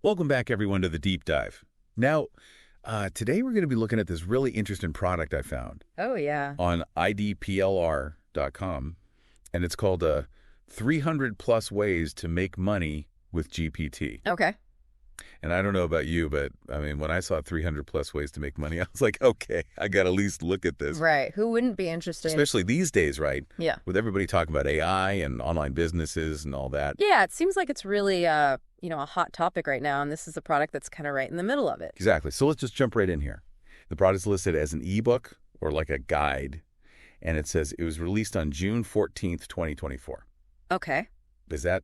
Welcome back, everyone, to the Deep Dive. Now, today we're going to be looking at this really interesting product I found Oh, yeah. on idplr.com, and it's called 300 Plus Ways to Make Money with GPT. Okay. And I don't know about you, but I mean, when I saw 300 plus ways to make money, I was like, okay, I got to at least look at this. Right. Who wouldn't be interested? Especially these days, right? Yeah. With everybody talking about AI and online businesses and all that. Yeah, it seems like it's really, a hot topic right now, and this is a product that's kind of right in the middle of it. Exactly. So let's just jump right in here. The product is listed as an ebook or like a guide, and it says it was released on June 14th, 2024. Okay. Is that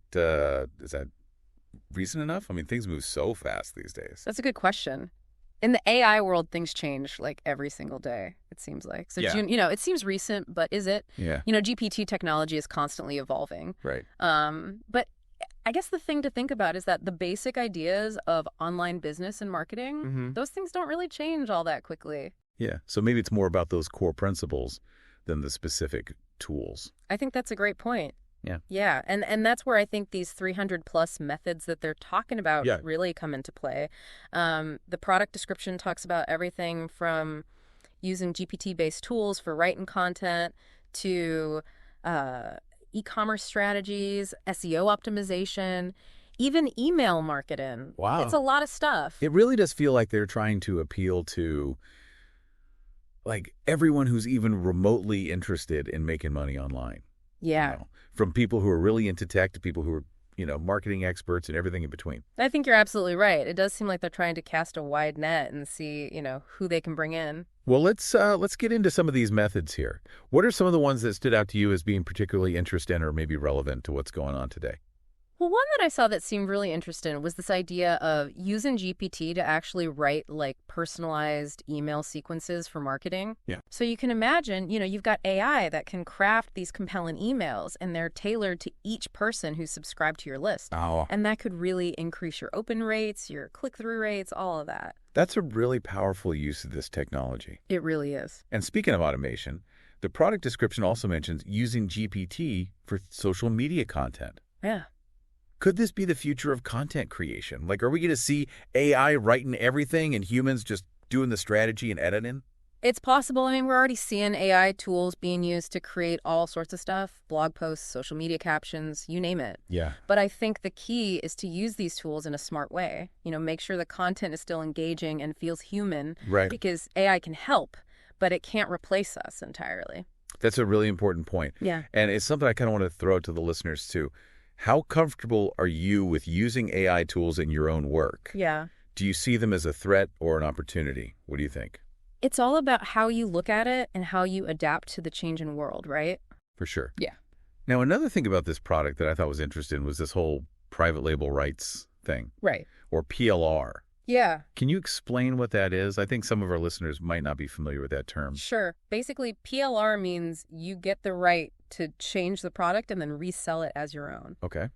recent enough? I mean, things move so fast these days. That's a good question. In the AI world, things change like every single day, it seems like. So, Yeah. June, it seems recent, but is it? Yeah. GPT technology is constantly evolving. Right. But I guess the thing to think about is that the basic ideas of online business and marketing, those things don't really change all that quickly. Yeah. So maybe it's more about those core principles than the specific tools. I think that's a great point. Yeah. Yeah. And that's where I think these 300 plus methods that they're talking about Yeah. really come into play. The product description talks about everything from using GPT-based tools for writing content to e-commerce strategies, SEO optimization, even email marketing. Wow. It's a lot of stuff. It really does feel like they're trying to appeal to like everyone who's even remotely interested in making money online. Yeah. From people who are really into tech to people who are, marketing experts and everything in between. I think you're absolutely right. It does seem like they're trying to cast a wide net and see, who they can bring in. Well, let's get into some of these methods here. What are some of the ones that stood out to you as being particularly interesting or maybe relevant to what's going on today? Well, one that I saw that seemed really interesting was this idea of using GPT to actually write like personalized email sequences for marketing. Yeah. So you can imagine, you've got AI that can craft these compelling emails and they're tailored to each person who's subscribed to your list. Oh. And that could really increase your open rates, your click-through rates, all of that. That's a really powerful use of this technology. It really is. And speaking of automation, the product description also mentions using GPT for social media content. Yeah. Could this be the future of content creation? Like, are we going to see AI writing everything and humans just doing the strategy and editing? It's possible. I mean, we're already seeing AI tools being used to create all sorts of stuff, blog posts, social media captions, you name it. Yeah. But I think the key is to use these tools in a smart way. Make sure the content is still engaging and feels human. Right. Because AI can help, but it can't replace us entirely. That's a really important point. Yeah. And it's something I kind of want to throw to the listeners, too. How comfortable are you with using AI tools in your own work? Yeah. Do you see them as a threat or an opportunity? What do you think? It's all about how you look at it and how you adapt to the changing world, right? For sure. Yeah. Now, another thing about this product that I thought was interesting was this whole private label rights thing. Right. Or PLR. Yeah. Can you explain what that is? I think some of our listeners might not be familiar with that term. Sure. Basically, PLR means you get the right to change the product and then resell it as your own. Okay.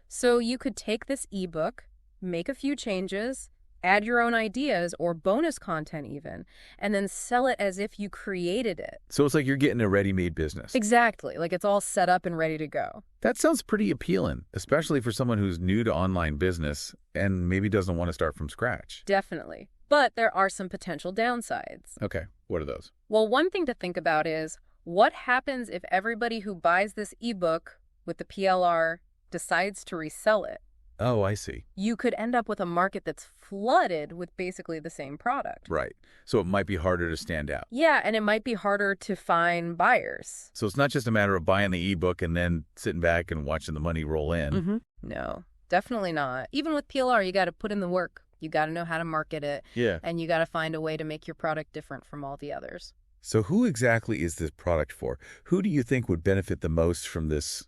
So you could take this ebook, make a few changes, add your own ideas or bonus content even, and then sell it as if you created it. So it's like you're getting a ready-made business. Exactly. Like it's all set up and ready to go. That sounds pretty appealing, especially for someone who's new to online business and maybe doesn't want to start from scratch. Definitely. But there are some potential downsides. Okay. What are those? Well, one thing to think about is what happens if everybody who buys this ebook with the PLR decides to resell it? Oh, I see. You could end up with a market that's flooded with basically the same product. Right. So it might be harder to stand out. Yeah, and it might be harder to find buyers. So it's not just a matter of buying the ebook and then sitting back and watching the money roll in. No, definitely not. Even with PLR, you got to put in the work. You got to know how to market it. Yeah. And you got to find a way to make your product different from all the others. So who exactly is this product for? Who do you think would benefit the most from this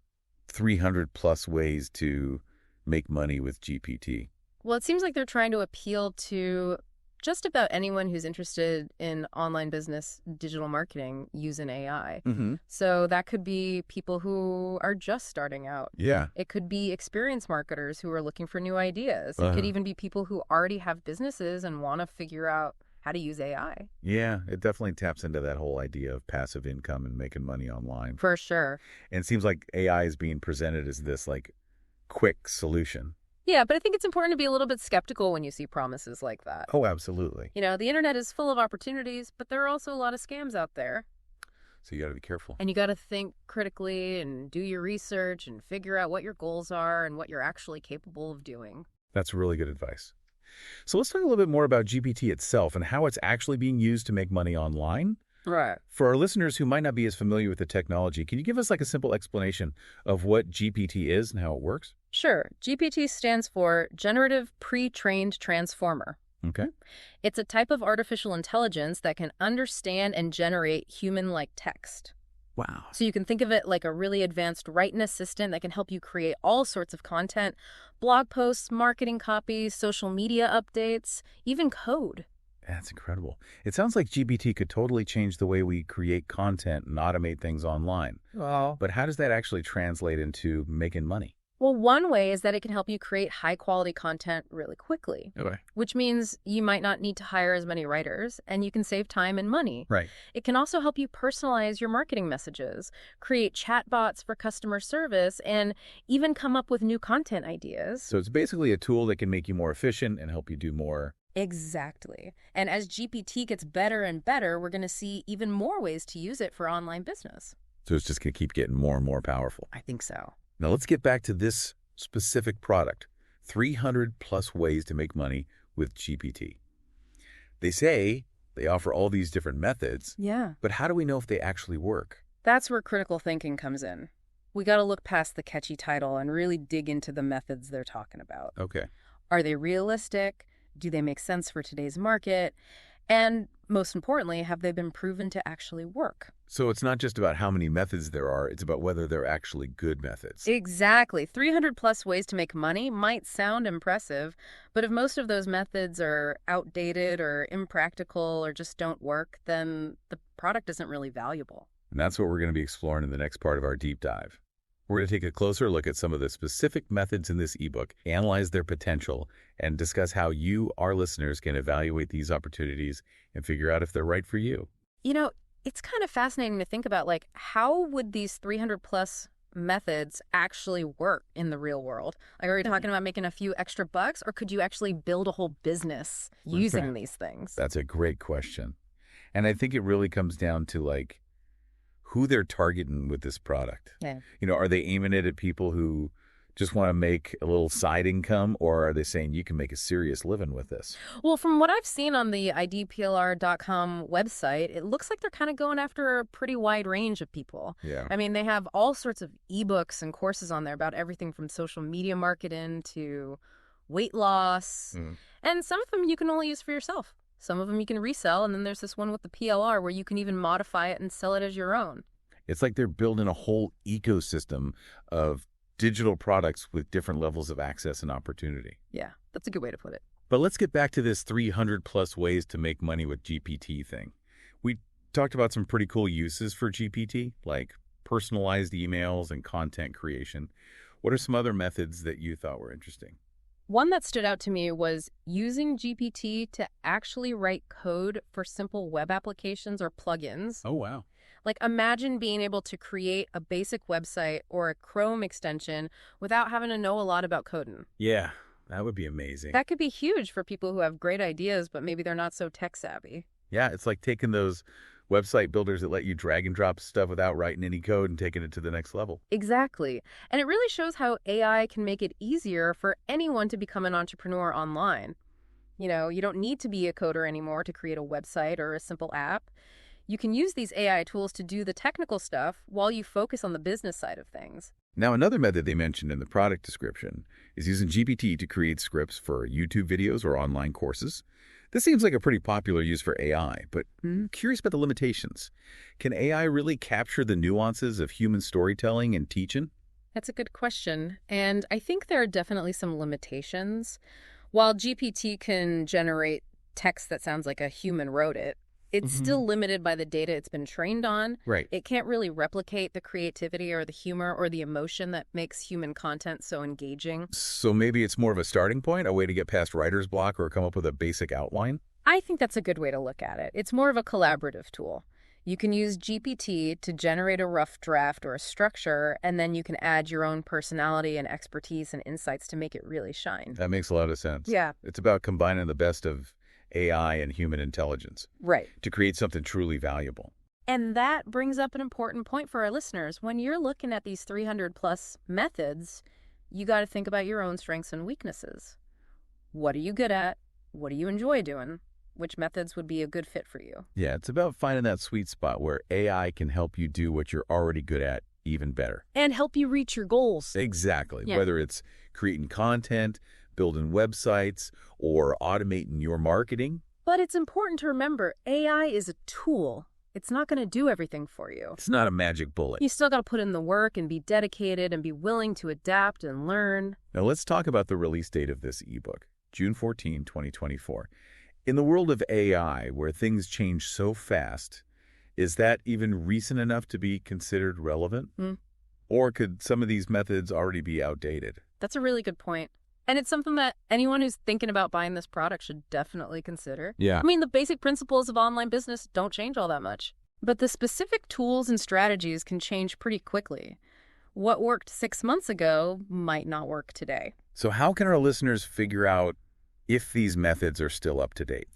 300 plus ways to make money with GPT? Well, it seems like they're trying to appeal to just about anyone who's interested in online business, digital marketing using AI. So that could be people who are just starting out. Yeah. It could be experienced marketers who are looking for new ideas. It could even be people who already have businesses and want to figure out how to use AI. Yeah, it definitely taps into that whole idea of passive income and making money online. For sure. And it seems like AI is being presented as this like quick solution. Yeah, but I think it's important to be a little bit skeptical when you see promises like that. Oh, absolutely. The internet is full of opportunities, but there are also a lot of scams out there. So you got to be careful. And you got to think critically and do your research and figure out what your goals are and what you're actually capable of doing. That's really good advice. So let's talk a little bit more about GPT itself and how it's actually being used to make money online. Right. For our listeners who might not be as familiar with the technology, can you give us like a simple explanation of what GPT is and how it works? Sure. GPT stands for Generative Pre-trained Transformer. Okay. It's a type of artificial intelligence that can understand and generate human-like text. Wow. So you can think of it like a really advanced writing assistant that can help you create all sorts of content, blog posts, marketing copy, social media updates, even code. That's incredible. It sounds like GPT could totally change the way we create content and automate things online. Wow. But how does that actually translate into making money? Well, one way is that it can help you create high-quality content really quickly, Okay. which means you might not need to hire as many writers, and you can save time and money. Right. It can also help you personalize your marketing messages, create chatbots for customer service, and even come up with new content ideas. So it's basically a tool that can make you more efficient and help you do more. Exactly. And as GPT gets better and better, we're going to see even more ways to use it for online business. So it's just going to keep getting more and more powerful. I think so. Now let's get back to this specific product, 300 plus ways to make money with GPT. They say they offer all these different methods, Yeah. but how do we know if they actually work? That's where critical thinking comes in. We got to look past the catchy title and really dig into the methods they're talking about. Okay. Are they realistic? Do they make sense for today's market? And most importantly, have they been proven to actually work? So it's not just about how many methods there are, it's about whether they're actually good methods. Exactly. 300 plus ways to make money might sound impressive, but if most of those methods are outdated or impractical or just don't work, then the product isn't really valuable. And that's what we're going to be exploring in the next part of our deep dive. We're going to take a closer look at some of the specific methods in this ebook, analyze their potential, and discuss how you, our listeners, can evaluate these opportunities and figure out if they're right for you. It's kind of fascinating to think about, like, how would these 300 plus methods actually work in the real world? Like, are we talking about making a few extra bucks, or could you actually build a whole business using these things? That's a great question. And I think it really comes down to, like, who they're targeting with this product. Yeah. Are they aiming it at people who just want to make a little side income, or are they saying you can make a serious living with this? Well, from what I've seen on the idplr.com website, it looks like they're kind of going after a pretty wide range of people. Yeah. I mean, they have all sorts of ebooks and courses on there about everything from social media marketing to weight loss. And some of them you can only use for yourself. Some of them you can resell, and then there's this one with the PLR where you can even modify it and sell it as your own. It's like they're building a whole ecosystem of digital products with different levels of access and opportunity. Yeah, that's a good way to put it. But let's get back to this 300 plus ways to make money with GPT thing. We talked about some pretty cool uses for GPT, like personalized emails and content creation. What are some other methods that you thought were interesting? One that stood out to me was using GPT to actually write code for simple web applications or plugins. Oh, wow. Like, imagine being able to create a basic website or a Chrome extension without having to know a lot about coding. Yeah, that would be amazing. That could be huge for people who have great ideas, but maybe they're not so tech savvy. Yeah, it's like taking those website builders that let you drag and drop stuff without writing any code and taking it to the next level. Exactly. And it really shows how AI can make it easier for anyone to become an entrepreneur online. You don't need to be a coder anymore to create a website or a simple app. You can use these AI tools to do the technical stuff while you focus on the business side of things. Now, another method they mentioned in the product description is using GPT to create scripts for YouTube videos or online courses. This seems like a pretty popular use for AI, but I'm curious about the limitations. Can AI really capture the nuances of human storytelling and teaching? That's a good question, and I think there are definitely some limitations. While GPT can generate text that sounds like a human wrote it, it's still limited by the data it's been trained on. Right. It can't really replicate the creativity or the humor or the emotion that makes human content so engaging. So maybe it's more of a starting point, a way to get past writer's block or come up with a basic outline? I think that's a good way to look at it. It's more of a collaborative tool. You can use GPT to generate a rough draft or a structure, and then you can add your own personality and expertise and insights to make it really shine. That makes a lot of sense. Yeah. It's about combining the best of AI and human intelligence Right. to create something truly valuable. And that brings up an important point for our listeners. When you're looking at these 300 plus methods, you got to think about your own strengths and weaknesses. What are you good at? What do you enjoy doing? Which methods would be a good fit for you? Yeah, it's about finding that sweet spot where AI can help you do what you're already good at even better. And help you reach your goals. Exactly. Yeah. Whether it's creating content, building websites, or automating your marketing. But it's important to remember, AI is a tool. It's not going to do everything for you. It's not a magic bullet. You still got to put in the work and be dedicated and be willing to adapt and learn. Now let's talk about the release date of this ebook, June 14, 2024. In the world of AI, where things change so fast, is that even recent enough to be considered relevant? Or could some of these methods already be outdated? That's a really good point. And it's something that anyone who's thinking about buying this product should definitely consider. Yeah. I mean, the basic principles of online business don't change all that much. But the specific tools and strategies can change pretty quickly. What worked 6 months ago might not work today. So how can our listeners figure out if these methods are still up to date?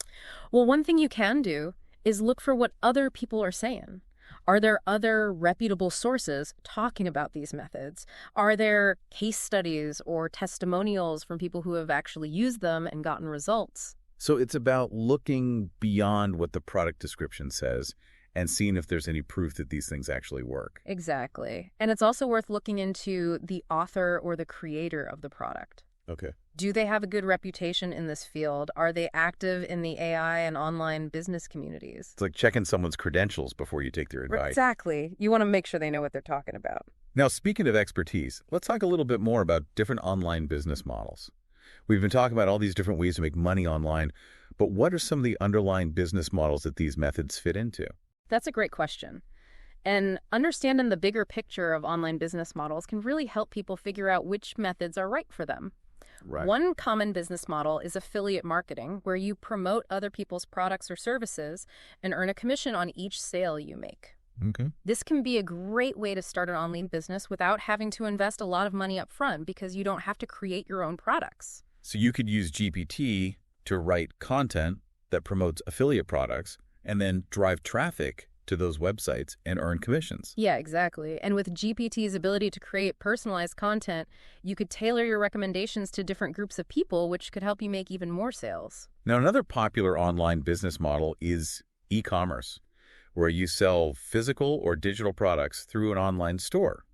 Well, one thing you can do is look for what other people are saying. Are there other reputable sources talking about these methods? Are there case studies or testimonials from people who have actually used them and gotten results? So it's about looking beyond what the product description says and seeing if there's any proof that these things actually work. Exactly. And it's also worth looking into the author or the creator of the product. Okay. Do they have a good reputation in this field? Are they active in the AI and online business communities? It's like checking someone's credentials before you take their advice. Exactly. You want to make sure they know what they're talking about. Now, speaking of expertise, let's talk a little bit more about different online business models. We've been talking about all these different ways to make money online, but what are some of the underlying business models that these methods fit into? That's a great question. And understanding the bigger picture of online business models can really help people figure out which methods are right for them. Right. One common business model is affiliate marketing, where you promote other people's products or services and earn a commission on each sale you make. Okay. This can be a great way to start an online business without having to invest a lot of money up front because you don't have to create your own products. So you could use GPT to write content that promotes affiliate products and then drive traffic to those websites and earn commissions. Yeah, exactly. And with GPT's ability to create personalized content, you could tailor your recommendations to different groups of people, which could help you make even more sales. Now, another popular online business model is e-commerce, where you sell physical or digital products through an online store.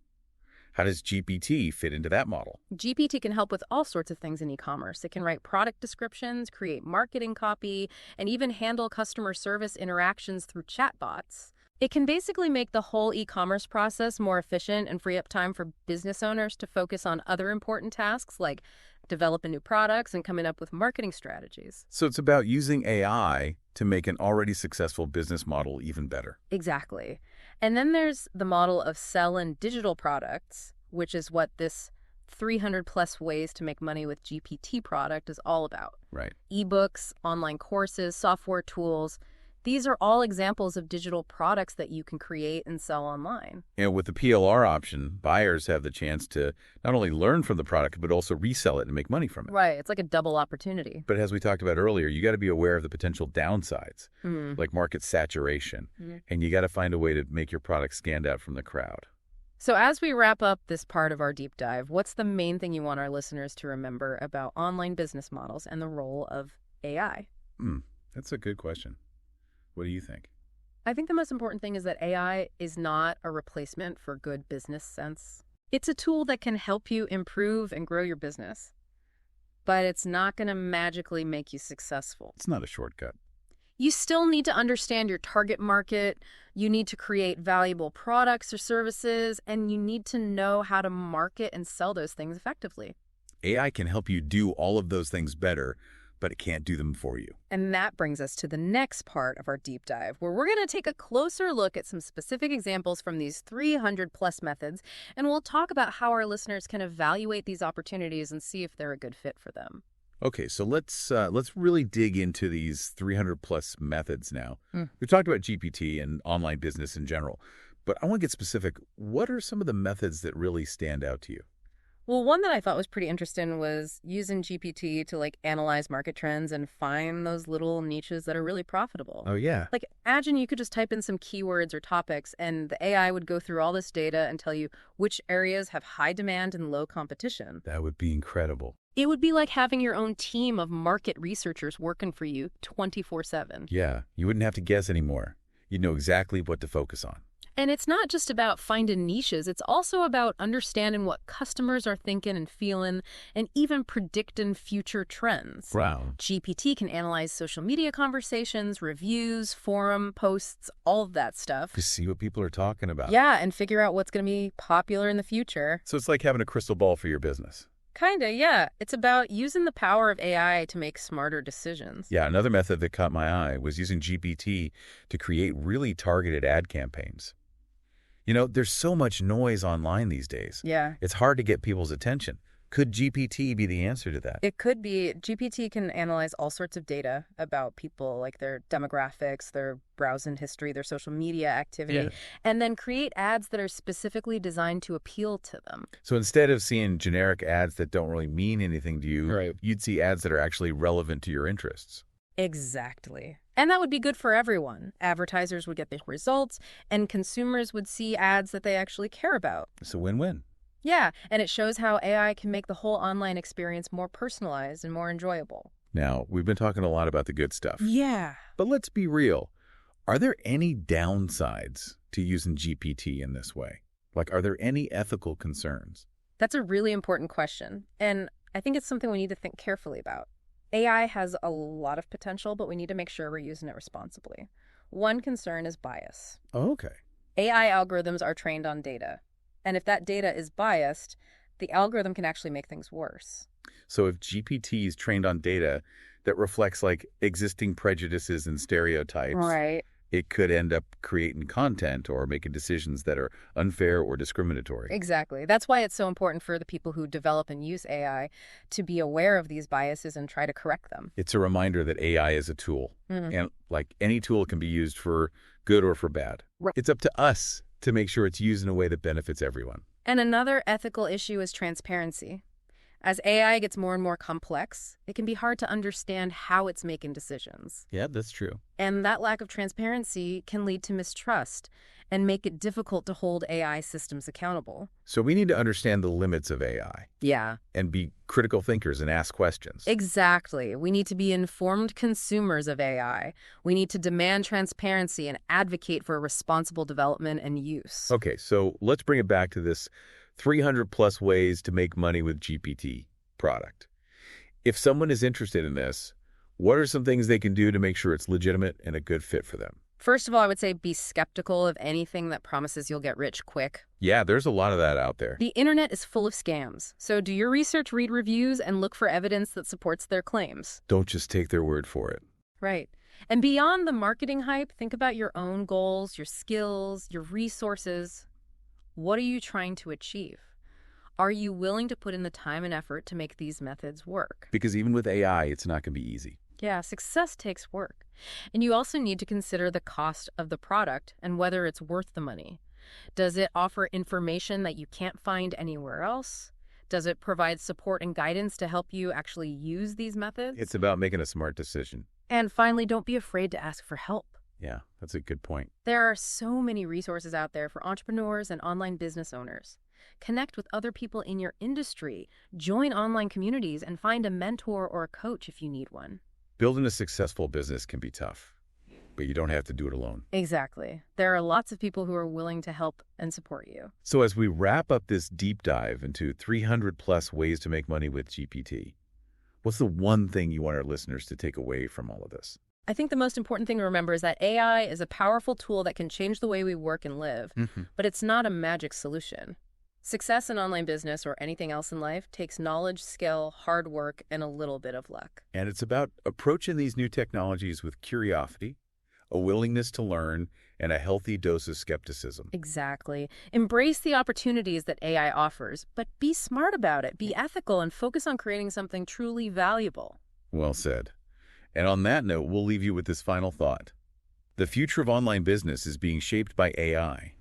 How does GPT fit into that model? GPT can help with all sorts of things in e-commerce. It can write product descriptions, create marketing copy, and even handle customer service interactions through chatbots. It can basically make the whole e-commerce process more efficient and free up time for business owners to focus on other important tasks like developing new products and coming up with marketing strategies. So it's about using AI to make an already successful business model even better. Exactly. And then there's the model of selling digital products, which is what this 300 plus ways to make money with GPT product is all about. Right. Ebooks, online courses, software tools. These are all examples of digital products that you can create and sell online. And with the PLR option, buyers have the chance to not only learn from the product, but also resell it and make money from it. Right. It's like a double opportunity. But as we talked about earlier, you got to be aware of the potential downsides, like market saturation, and you got to find a way to make your product stand out from the crowd. So as we wrap up this part of our deep dive, what's the main thing you want our listeners to remember about online business models and the role of AI? That's a good question. What do you think? I think the most important thing is that AI is not a replacement for good business sense. It's a tool that can help you improve and grow your business, but it's not going to magically make you successful. It's not a shortcut. You still need to understand your target market, you need to create valuable products or services, and you need to know how to market and sell those things effectively. AI can help you do all of those things better, but it can't do them for you. And that brings us to the next part of our deep dive, where we're going to take a closer look at some specific examples from these 300 plus methods, and we'll talk about how our listeners can evaluate these opportunities and see if they're a good fit for them. Okay, so let's really dig into these 300 plus methods now. Mm. We've talked about GPT and online business in general, but I want to get specific. What are some of the methods that really stand out to you? Well, one that I thought was pretty interesting was using GPT to analyze market trends and find those little niches that are really profitable. Oh, yeah. Like, imagine you could just type in some keywords or topics and the AI would go through all this data and tell you which areas have high demand and low competition. That would be incredible. It would be like having your own team of market researchers working for you 24/7. Yeah, you wouldn't have to guess anymore. You'd know exactly what to focus on. And it's not just about finding niches, it's also about understanding what customers are thinking and feeling and even predicting future trends. Wow. GPT can analyze social media conversations, reviews, forum posts, all of that stuff. To see what people are talking about. Yeah, and figure out what's going to be popular in the future. So it's like having a crystal ball for your business. Kinda, yeah. It's about using the power of AI to make smarter decisions. Yeah, another method that caught my eye was using GPT to create really targeted ad campaigns. You know, there's so much noise online these days. Yeah. It's hard to get people's attention. Could GPT be the answer to that? It could be. GPT can analyze all sorts of data about people, like their demographics, their browsing history, their social media activity, and then create ads that are specifically designed to appeal to them. So instead of seeing generic ads that don't really mean anything to you, you'd see ads that are actually relevant to your interests. Exactly. And that would be good for everyone. Advertisers would get the results, and consumers would see ads that they actually care about. It's a win-win. Yeah, and it shows how AI can make the whole online experience more personalized and more enjoyable. Now, we've been talking a lot about the good stuff. Yeah. But let's be real. Are there any downsides to using GPT in this way? Like, are there any ethical concerns? That's a really important question, and I think it's something we need to think carefully about. AI has a lot of potential, but we need to make sure we're using it responsibly. One concern is bias. Oh, okay. AI algorithms are trained on data. And if that data is biased, the algorithm can actually make things worse. So if GPT is trained on data that reflects like existing prejudices and stereotypes, Right. it could end up creating content or making decisions that are unfair or discriminatory. Exactly. That's why it's so important for the people who develop and use AI to be aware of these biases and try to correct them. It's a reminder that AI is a tool. And like any tool can be used for good or for bad. Right. It's up to us to make sure it's used in a way that benefits everyone. And another ethical issue is transparency. As AI gets more and more complex, it can be hard to understand how it's making decisions. Yeah, that's true. And that lack of transparency can lead to mistrust and make it difficult to hold AI systems accountable. So we need to understand the limits of AI Yeah. and be critical thinkers and ask questions. Exactly. We need to be informed consumers of AI. We need to demand transparency and advocate for responsible development and use. Okay, so let's bring it back to this 300 plus ways to make money with GPT product. If someone is interested in this, what are some things they can do to make sure it's legitimate and a good fit for them? First of all, I would say be skeptical of anything that promises you'll get rich quick. Yeah, there's a lot of that out there. The internet is full of scams, so do your research, read reviews, and look for evidence that supports their claims. Don't just take their word for it. Right. And beyond the marketing hype, think about your own goals, your skills, your resources. What are you trying to achieve? Are you willing to put in the time and effort to make these methods work? Because even with AI, it's not going to be easy. Yeah, success takes work. And you also need to consider the cost of the product and whether it's worth the money. Does it offer information that you can't find anywhere else? Does it provide support and guidance to help you actually use these methods? It's about making a smart decision. And finally, don't be afraid to ask for help. Yeah, that's a good point. There are so many resources out there for entrepreneurs and online business owners. Connect with other people in your industry, join online communities, and find a mentor or a coach if you need one. Building a successful business can be tough, but you don't have to do it alone. Exactly. There are lots of people who are willing to help and support you. So as we wrap up this deep dive into 300 plus ways to make money with GPT, what's the one thing you want our listeners to take away from all of this? I think the most important thing to remember is that AI is a powerful tool that can change the way we work and live, but it's not a magic solution. Success in online business or anything else in life takes knowledge, skill, hard work, and a little bit of luck. And it's about approaching these new technologies with curiosity, a willingness to learn, and a healthy dose of skepticism. Exactly. Embrace the opportunities that AI offers, but be smart about it, be ethical, and focus on creating something truly valuable. Well said. And on that note, we'll leave you with this final thought. The future of online business is being shaped by AI,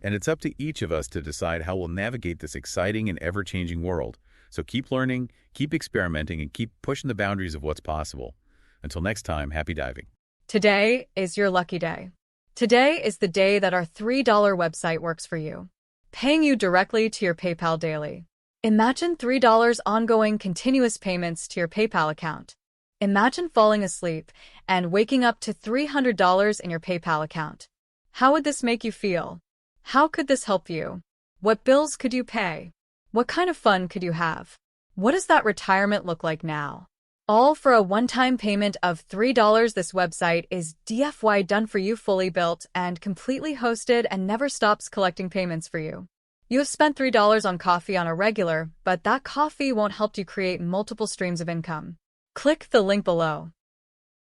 and it's up to each of us to decide how we'll navigate this exciting and ever-changing world. So keep learning, keep experimenting, and keep pushing the boundaries of what's possible. Until next time, happy diving. Today is your lucky day. Today is the day that our $3 website works for you, paying you directly to your PayPal daily. Imagine $3 ongoing continuous payments to your PayPal account. Imagine falling asleep and waking up to $300 in your PayPal account. How would this make you feel? How could this help you? What bills could you pay? What kind of fun could you have? What does that retirement look like now? All for a one-time payment of $3. This website is DFY done for you, fully built and completely hosted, and never stops collecting payments for you. You have spent $3 on coffee on a regular, but that coffee won't help you create multiple streams of income. Click the link below.